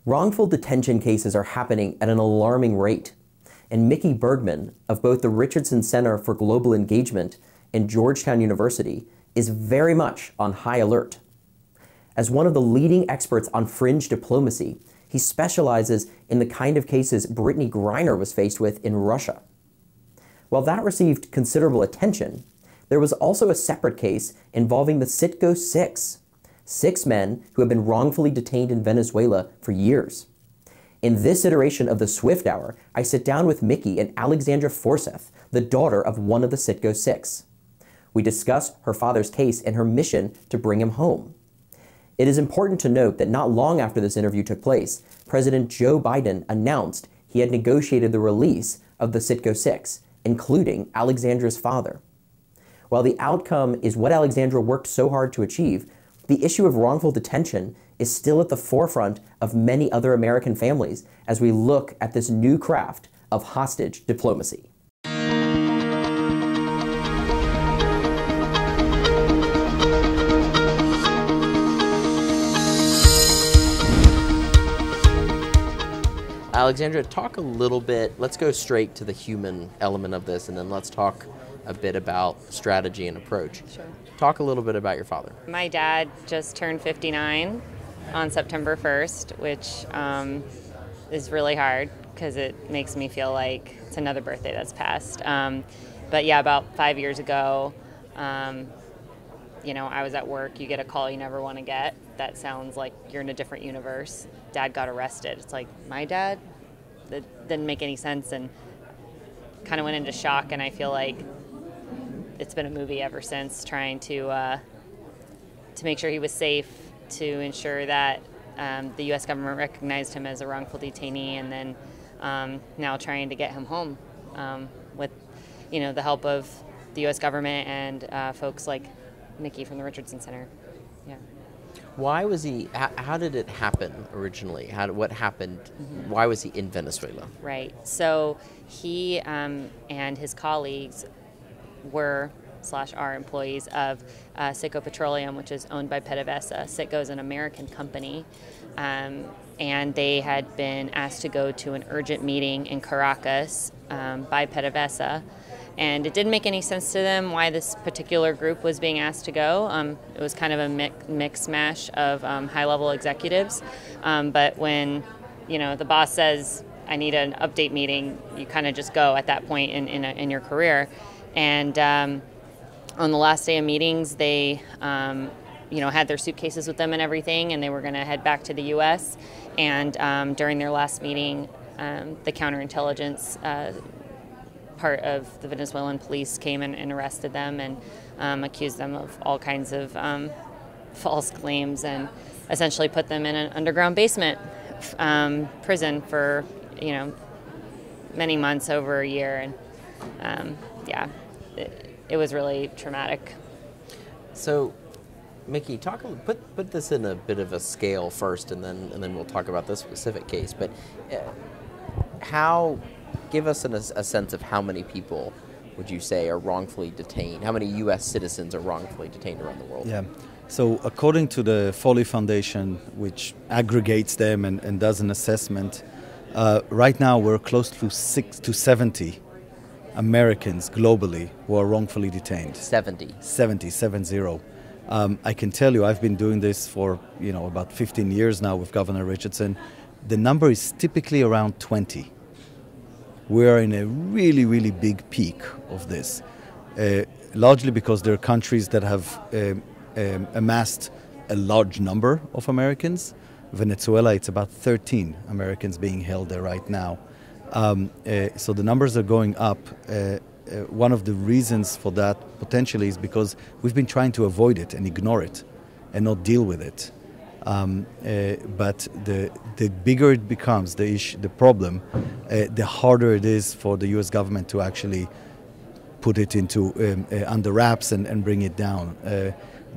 Wrongful detention cases are happening at an alarming rate, and Mickey Bergman of both the Richardson Centre for Global Engagement and Georgetown University is very much on high alert. As one of the leading experts on fringe diplomacy, he specializes in the kind of cases Brittany Griner was faced with in Russia. While that received considerable attention, there was also a separate case involving the Citgo Six, 6 men who have been wrongfully detained in Venezuela for years. In this iteration of the Swift Hour, I sit down with Mickey and Alexandra Forseth, the daughter of one of the Citgo Six. We discuss her father's case and her mission to bring him home. It is important to note that not long after this interview took place, President Joe Biden announced he had negotiated the release of the Citgo Six, including Alexandra's father. While the outcome is what Alexandra worked so hard to achieve, the issue of wrongful detention is still at the forefront of many other American families as we look at this new craft of hostage diplomacy. Alexandra, talk a little bit, let's go straight to the human element of this, and then let's talk a bit about strategy and approach. Sure. Talk a little bit about your father. My dad just turned 59 on September 1st, which is really hard because it makes me feel like it's another birthday that's passed. But yeah, about 5 years ago, I was at work. You get a call you never want to get. That sounds like you're in a different universe. Dad got arrested. It's like, my dad? That didn't make any sense, and kind of went into shock, and I feel like it's been a movie ever since, trying to make sure he was safe, to ensure that the U.S. government recognized him as a wrongful detainee, and then now trying to get him home with the help of the U.S. government and folks like Mickey from the Richardson Centre. Yeah. Why was he, how did it happen originally? What happened? Mm-hmm. Why was he in Venezuela? Right. So he and his colleagues are employees of Citgo Petroleum, which is owned by PDVSA. Citgo is an American company, and they had been asked to go to an urgent meeting in Caracas by PDVSA. And it didn't make any sense to them why this particular group was being asked to go. It was kind of a mix mash of high-level executives. But when the boss says, I need an update meeting, you kind of just go at that point in your career. And on the last day of meetings, they had their suitcases with them and everything, and they were going to head back to the U.S. And during their last meeting, the counterintelligence part of the Venezuelan police came and arrested them and accused them of all kinds of false claims, and essentially put them in an underground basement prison for many months, over a year. And it was really traumatic. So, Mickey, put this in a bit of a scale first, and then we'll talk about this specific case. But give us a sense of how many people would you say are wrongfully detained? How many U.S. citizens are wrongfully detained around the world? Yeah. So according to the Foley Foundation, which aggregates them and does an assessment, right now we're close to 70 Americans globally who are wrongfully detained. 70. 70. I can tell you, I've been doing this for about 15 years now with Governor Richardson. The number is typically around 20. We're in a really, really big peak of this, largely because there are countries that have amassed a large number of Americans. Venezuela, it's about 13 Americans being held there right now. So the numbers are going up. One of the reasons for that potentially is because we've been trying to avoid it and ignore it and not deal with it. But the bigger it becomes, the problem, the harder it is for the U.S. government to actually put it into under wraps and bring it down.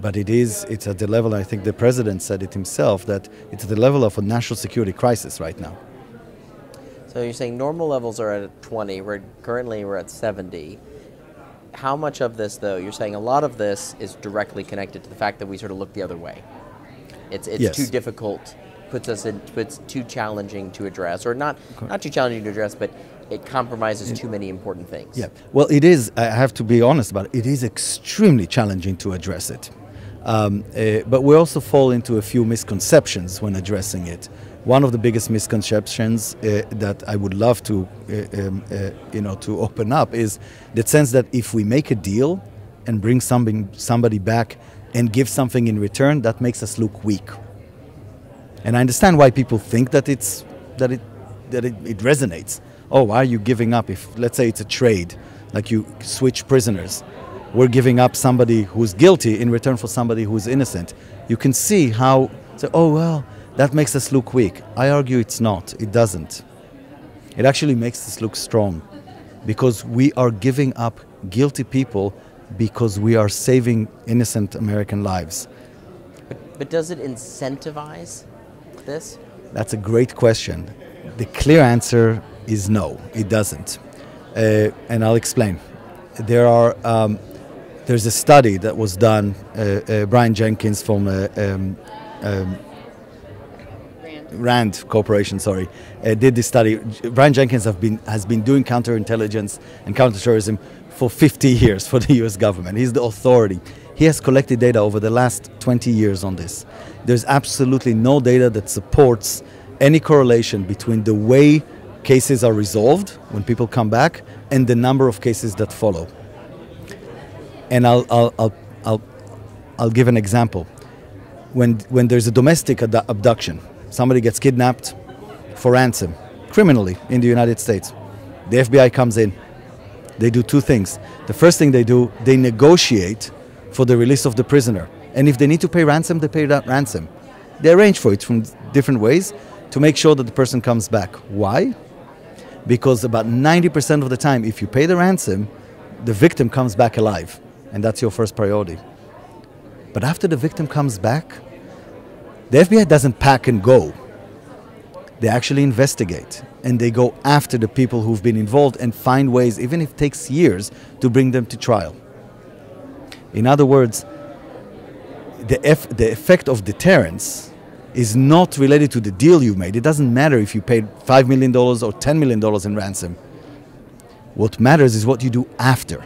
But it's at the level, I think the president said it himself, that it's at the level of a national security crisis right now. So you're saying normal levels are at 20, currently we're at 70. How much of this, though, you're saying a lot of this is directly connected to the fact that we sort of look the other way? It's yes. too difficult puts too challenging to address, or not too challenging to address, but it compromises too many important things. Yeah, well, it is. I have to be honest about it. It is extremely challenging to address it, but we also fall into a few misconceptions when addressing it. One of the biggest misconceptions that I would love to, to open up is the sense that if we make a deal and bring somebody back and give something in return, that makes us look weak. And I understand why people think that it resonates. Oh, why are you giving up? If, let's say, it's a trade, like you switch prisoners, we're giving up somebody who's guilty in return for somebody who's innocent. You can see how, oh well, that makes us look weak. I argue it's not. It doesn't. It actually makes us look strong, because we are giving up guilty people because we are saving innocent American lives. But does it incentivize this? That's a great question. The clear answer is no, it doesn't. And I'll explain. There's a study that was done, Brian Jenkins from Rand Corporation, did this study. Brian Jenkins has been doing counterintelligence and counterterrorism for 50 years for the US government. He's the authority. He has collected data over the last 20 years on this. There's absolutely no data that supports any correlation between the way cases are resolved when people come back and the number of cases that follow. And I'll give an example. When there's a domestic abduction, somebody gets kidnapped for ransom, criminally, in the United States. The FBI comes in. They do two things. The first thing they do, they negotiate for the release of the prisoner. And if they need to pay ransom, they pay that ransom. They arrange for it from different ways to make sure that the person comes back. Why? Because about 90% of the time, if you pay the ransom, the victim comes back alive. And that's your first priority. But after the victim comes back, the FBI doesn't pack and go. They actually investigate, and they go after the people who've been involved and find ways, even if it takes years, to bring them to trial. In other words, the effect of deterrence is not related to the deal you made. It doesn't matter if you paid $5 million or $10 million in ransom. What matters is what you do after.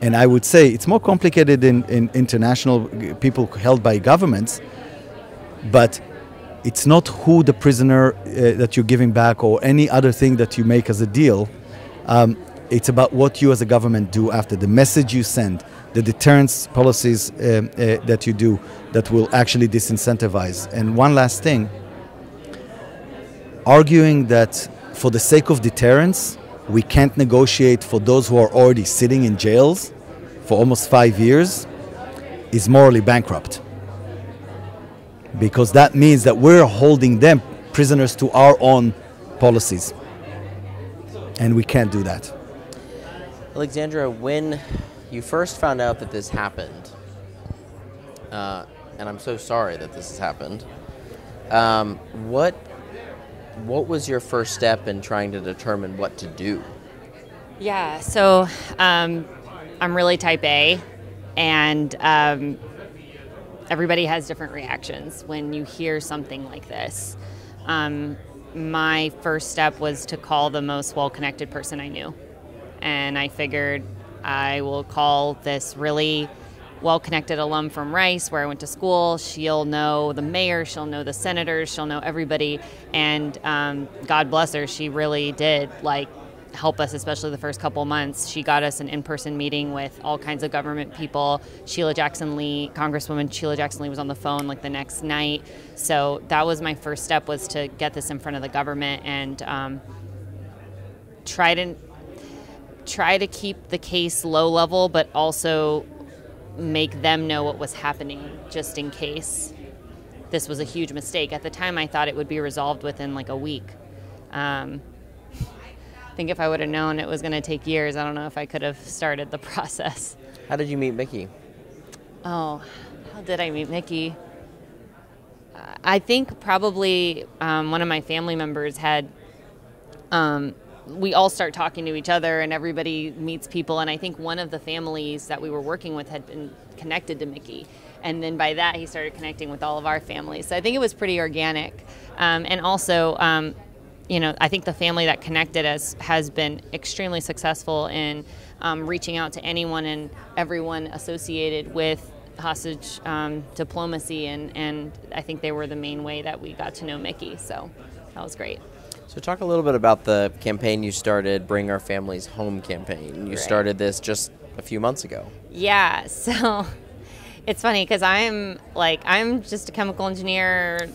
And I would say it's more complicated in international people held by governments, but it's not who the prisoner that you're giving back or any other thing that you make as a deal. It's about what you as a government do after, the message you send, the deterrence policies that you do that will actually disincentivize. And one last thing, arguing that for the sake of deterrence, we can't negotiate for those who are already sitting in jails for almost 5 years is morally bankrupt. Because that means that we're holding them prisoners to our own policies. And we can't do that. Alexandra, when you first found out that this happened, and I'm so sorry that this has happened, what was your first step in trying to determine what to do? Yeah, so I'm really type A, and everybody has different reactions when you hear something like this. My first step was to call the most well-connected person I knew. And I figured I will call this really well-connected alum from Rice, where I went to school. She'll know the mayor, she'll know the senators, she'll know everybody. And God bless her, she really did help us, especially the first couple months. She got us an in-person meeting with all kinds of government people. Sheila Jackson-Lee, Congresswoman Sheila Jackson-Lee was on the phone the next night. So that was my first step, was to get this in front of the government and try to keep the case low level, but also make them know what was happening, just in case this was a huge mistake. At the time, I thought it would be resolved within a week. I think if I would have known it was going to take years, I don't know if I could have started the process. How did you meet Mickey? Oh, how did I meet Mickey? I think probably one of my family members had, we all start talking to each other and everybody meets people, and I think one of the families that we were working with had been connected to Mickey. And then by that, he started connecting with all of our families. So I think it was pretty organic. And also, I think the family that connected us has been extremely successful in reaching out to anyone and everyone associated with hostage diplomacy. And I think they were the main way that we got to know Mickey. So that was great. So talk a little bit about the campaign you started, Bring Our Families Home campaign. You started this just a few months ago. Yeah, so it's funny because I'm just a chemical engineer,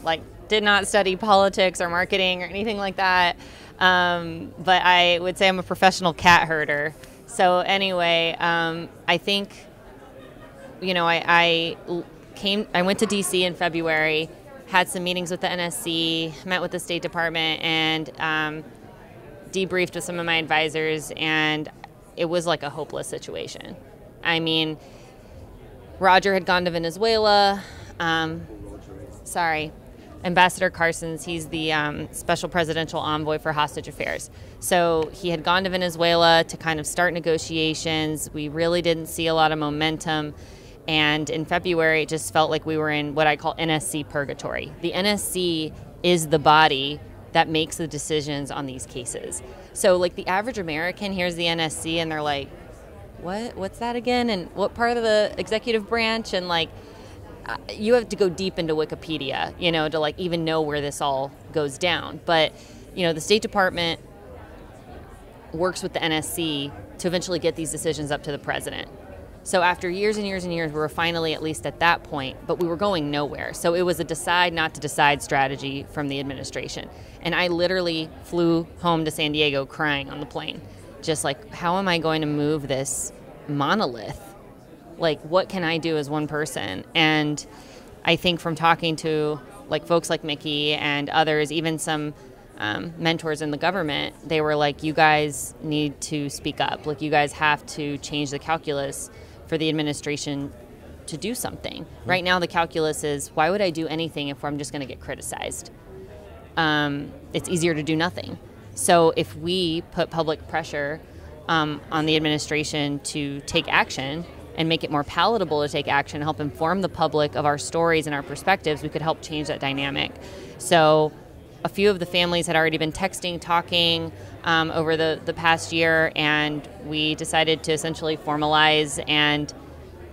did not study politics or marketing or anything like that. But I would say I'm a professional cat herder. So anyway, I think, I went to DC in February, had some meetings with the NSC, met with the State Department, and debriefed with some of my advisors, and it was like a hopeless situation. I mean, Roger had gone to Venezuela. Ambassador Carson's, he's the special presidential envoy for hostage affairs. So he had gone to Venezuela to kind of start negotiations. We really didn't see a lot of momentum. And in February, it just felt like we were in what I call NSC purgatory. The NSC is the body that makes the decisions on these cases. So the average American hears the NSC and they're like, what's that again? And what part of the executive branch? And you have to go deep into Wikipedia, to even know where this all goes down. But, the State Department works with the NSC to eventually get these decisions up to the president. So after years and years and years, we were finally at least at that point, but we were going nowhere. So it was a decide not to decide strategy from the administration. And I literally flew home to San Diego crying on the plane. Just how am I going to move this monolith? What can I do as one person? And I think from talking to folks like Mickey and others, even some mentors in the government, they were like, you guys need to speak up. You guys have to change the calculus for the administration to do something. Right now, the calculus is, why would I do anything if I'm just going to get criticized? It's easier to do nothing. So if we put public pressure on the administration to take action and make it more palatable to take action, help inform the public of our stories and our perspectives, we could help change that dynamic. So a few of the families had already been texting, talking over the past year, and we decided to essentially formalize and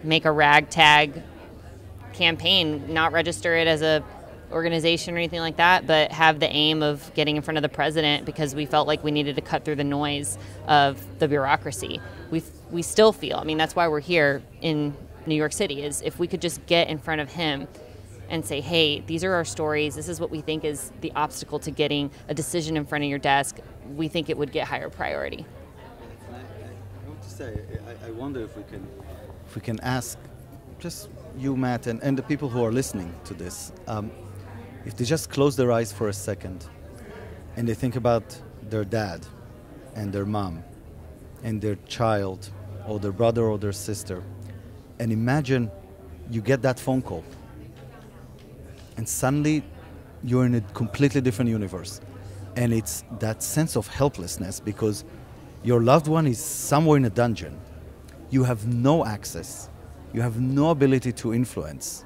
make a ragtag campaign, not register it as a organization or anything like that, but have the aim of getting in front of the president because we felt like we needed to cut through the noise of the bureaucracy. We still feel, that's why we're here in New York City, is if we could just get in front of him and say, hey, these are our stories, this is what we think is the obstacle to getting a decision in front of your desk, we think it would get higher priority. I want to say, I wonder if we can ask just you, Matt, and the people who are listening to this, if they just close their eyes for a second and they think about their dad and their mom and their child or their brother or their sister, and imagine you get that phone call and suddenly you're in a completely different universe. And it's that sense of helplessness because your loved one is somewhere in a dungeon. You have no access. You have no ability to influence.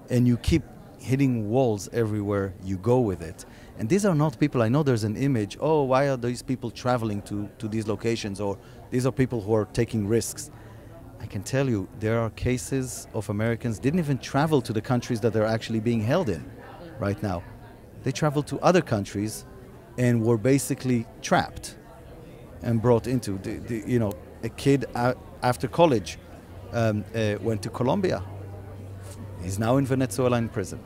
And you keep hitting walls everywhere you go with it. And these are not people, I know there's an image, oh, why are these people traveling to these locations? Or these are people who are taking risks. I can tell you, there are cases of Americans didn't even travel to the countries that they're actually being held in right now. They traveled to other countries and were basically trapped and brought into, a kid after college went to Colombia. He's now in Venezuela in prison.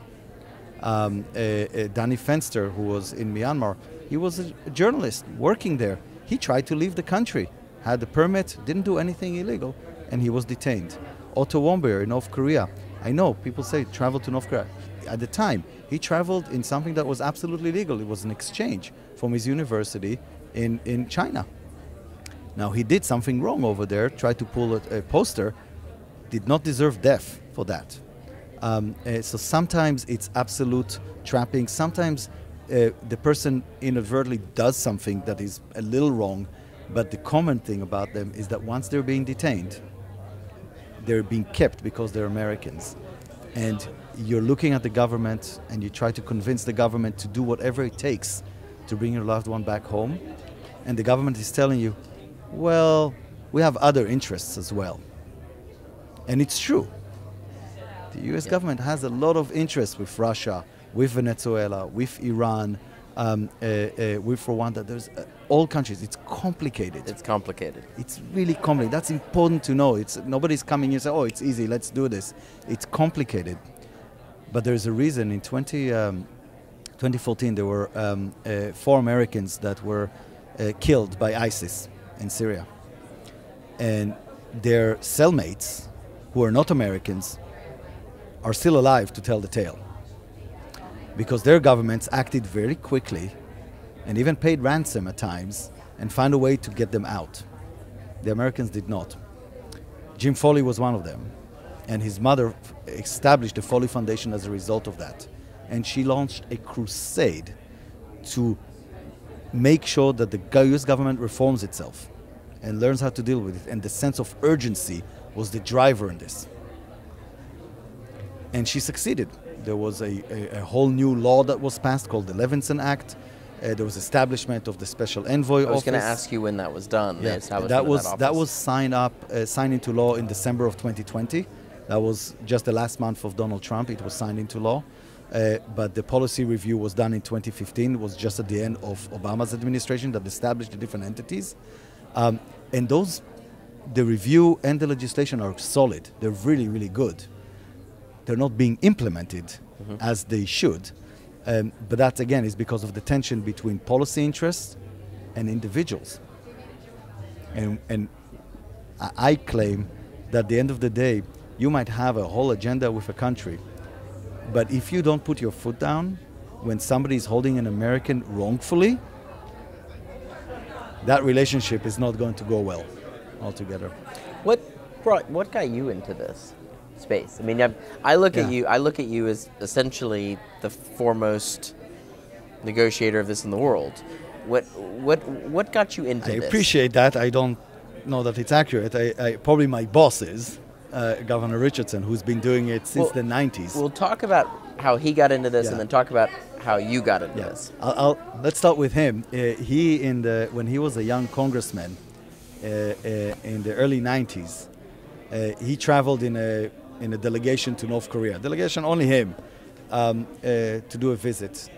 Danny Fenster, who was in Myanmar, he was a journalist working there. He tried to leave the country, had the permit, didn't do anything illegal, and he was detained. Otto Warmbier in North Korea. I know people say travel to North Korea. At the time, he traveled in something that was absolutely legal. It was an exchange from his university in China. Now, he did something wrong over there, tried to pull a poster, did not deserve death for that. So sometimes it's absolute trapping. Sometimes the person inadvertently does something that is a little wrong, but the common thing about them is that once they're being detained, they're being kept because they're Americans. and you're looking at the government and you try to convince the government to do whatever it takes to bring your loved one back home, and the government is telling you, well, we have other interests as well. And it's true. The US government has a lot of interests with Russia, with Venezuela, with Iran, with Rwanda. There's all countries. It's complicated. It's complicated. It's really complicated. That's important to know. Nobody's coming here and saying, oh, it's easy, let's do this. It's complicated. But there's a reason. In 2014, there were 4 Americans that were killed by ISIS in Syria. And their cellmates, who are not Americans, are still alive to tell the tale. Because their governments acted very quickly and even paid ransom at times and found a way to get them out. The Americans did not. Jim Foley was one of them, and his mother established the Foley Foundation as a result of that. And she launched a crusade to make sure that the US government reforms itself and learns how to deal with it. And the sense of urgency was the driver in this. And she succeeded. There was a whole new law that was passed called the Levinson Act. There was establishment of the Special Envoy Office. I was going to ask you when that was done. Yeah. That was signed into law in December of 2020. That was just the last month of Donald Trump. It was signed into law. But the policy review was done in 2015. It was just at the end of Obama's administration that established the different entities. And the review and the legislation are solid. They're really, really good. They're not being implemented as they should. But that, again, is because of the tension between policy interests and individuals. And I claim that at the end of the day, you might have a whole agenda with a country, but if you don't put your foot down when somebody is holding an American wrongfully, that relationship is not going to go well altogether. What got you into this space? I mean, I look at you as essentially the foremost negotiator of this in the world. What got you into this? I appreciate that. I don't know that it's accurate. I probably my boss is Governor Richardson, who's been doing it since the 90s. We'll talk about how he got into this, and then talk about how you got into this. Let's start with him. When he was a young congressman in the early 90s, he traveled in a delegation to North Korea. Delegation, only him, to do a visit.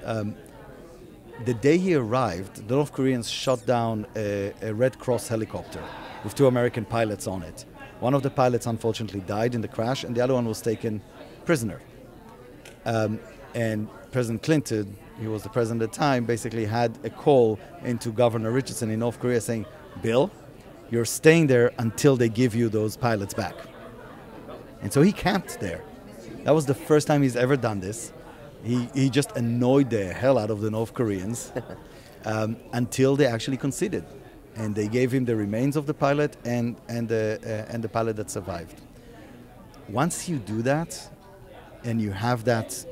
The day he arrived, the North Koreans shot down a Red Cross helicopter with 2 American pilots on it. One of the pilots unfortunately died in the crash, and the other one was taken prisoner. And President Clinton, he was the president at the time, basically had a call into Governor Richardson in North Korea saying, Bill, you're staying there until they give you those pilots back. And so he camped there. That was the first time he's ever done this. He just annoyed the hell out of the North Koreans until they actually conceded. And they gave him the remains of the pilot and the pilot that survived. Once you do that, and you have that,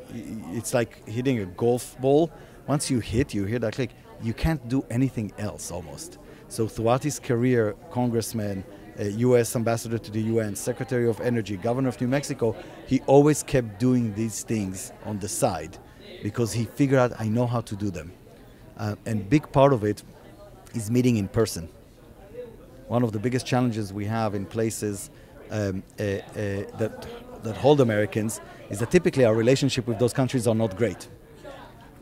it's like hitting a golf ball. Once you hear that click, you can't do anything else almost. So throughout his career, congressman, U.S. ambassador to the UN, Secretary of Energy, Governor of New Mexico, he always kept doing these things on the side because he figured out, I know how to do them. And big part of it is meeting in person. One of the biggest challenges we have in places that hold Americans is that typically our relationship with those countries are not great.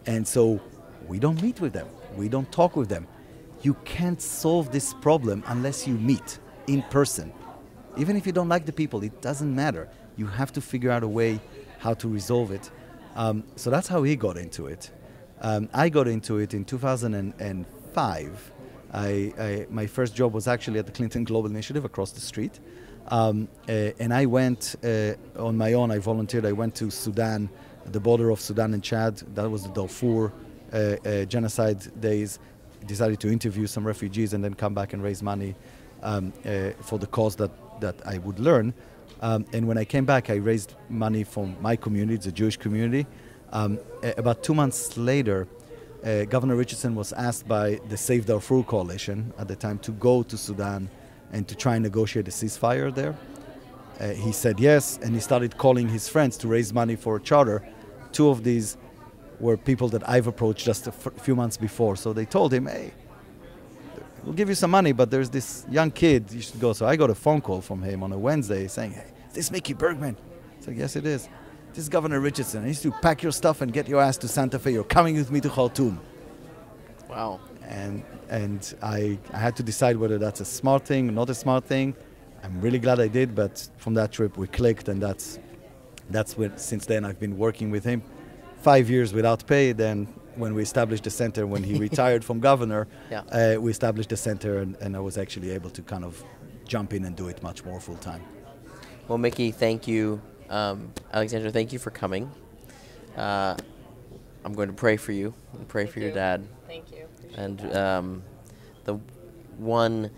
And so we don't meet with them. We don't talk with them. You can't solve this problem unless you meet in person. Even if you don't like the people, it doesn't matter. You have to figure out a way how to resolve it. So that's how he got into it. I got into it in 2005. My first job was actually at the Clinton Global Initiative across the street. And I went on my own. I volunteered. I went to Sudan, the border of Sudan and Chad. That was the Darfur genocide days. Decided to interview some refugees and then come back and raise money for the cause that I would learn. And when I came back, I raised money from my community, the Jewish community. About 2 months later, Governor Richardson was asked by the Save Darfur Coalition at the time to go to Sudan and to try and negotiate a ceasefire there. He said yes, and he started calling his friends to raise money for a charter. Two of these were people that I've approached just a few months before. So they told him, hey, we'll give you some money, but there's this young kid, you should go. So I got a phone call from him on a Wednesday saying, hey, is this Mickey Bergman? I said, yes, it is. This is Governor Richardson. He needs to pack your stuff and get your ass to Santa Fe. You're coming with me to Khartoum. Wow. And I had to decide whether that's a smart thing or not a smart thing. I'm really glad I did, but from that trip we clicked, and that's where, since then I've been working with him. 5 years without pay. Then when we established the center, when he retired from governor, we established the center, and I was actually able to kind of jump in and do it much more full time. Well, Mickey, thank you. Alexandra, thank you for coming. I'm going to pray for you and pray for your dad. Thank you. And the one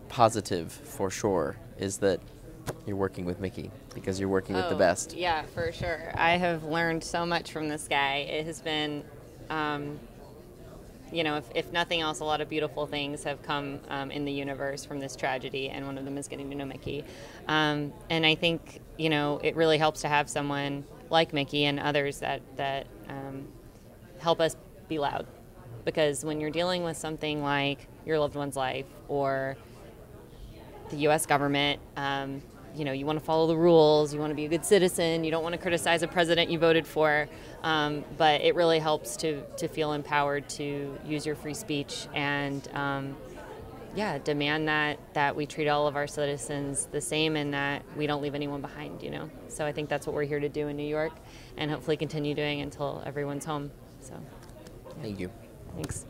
positive for sure is that you're working with Mickey, because you're working with the best. Yeah, for sure. I have learned so much from this guy. It has been, you know, if nothing else, a lot of beautiful things have come in the universe from this tragedy, and one of them is getting to know Mickey. And I think, you know, it really helps to have someone like Mickey and others that help us be loud. Because when you're dealing with something like your loved one's life or the U.S. government, you know, you want to follow the rules, you want to be a good citizen, you don't want to criticize a president you voted for, but it really helps to feel empowered to use your free speech and, yeah, demand that we treat all of our citizens the same and that we don't leave anyone behind, you know. So I think that's what we're here to do in New York, and hopefully continue doing until everyone's home. So, yeah. Thank you. Thanks.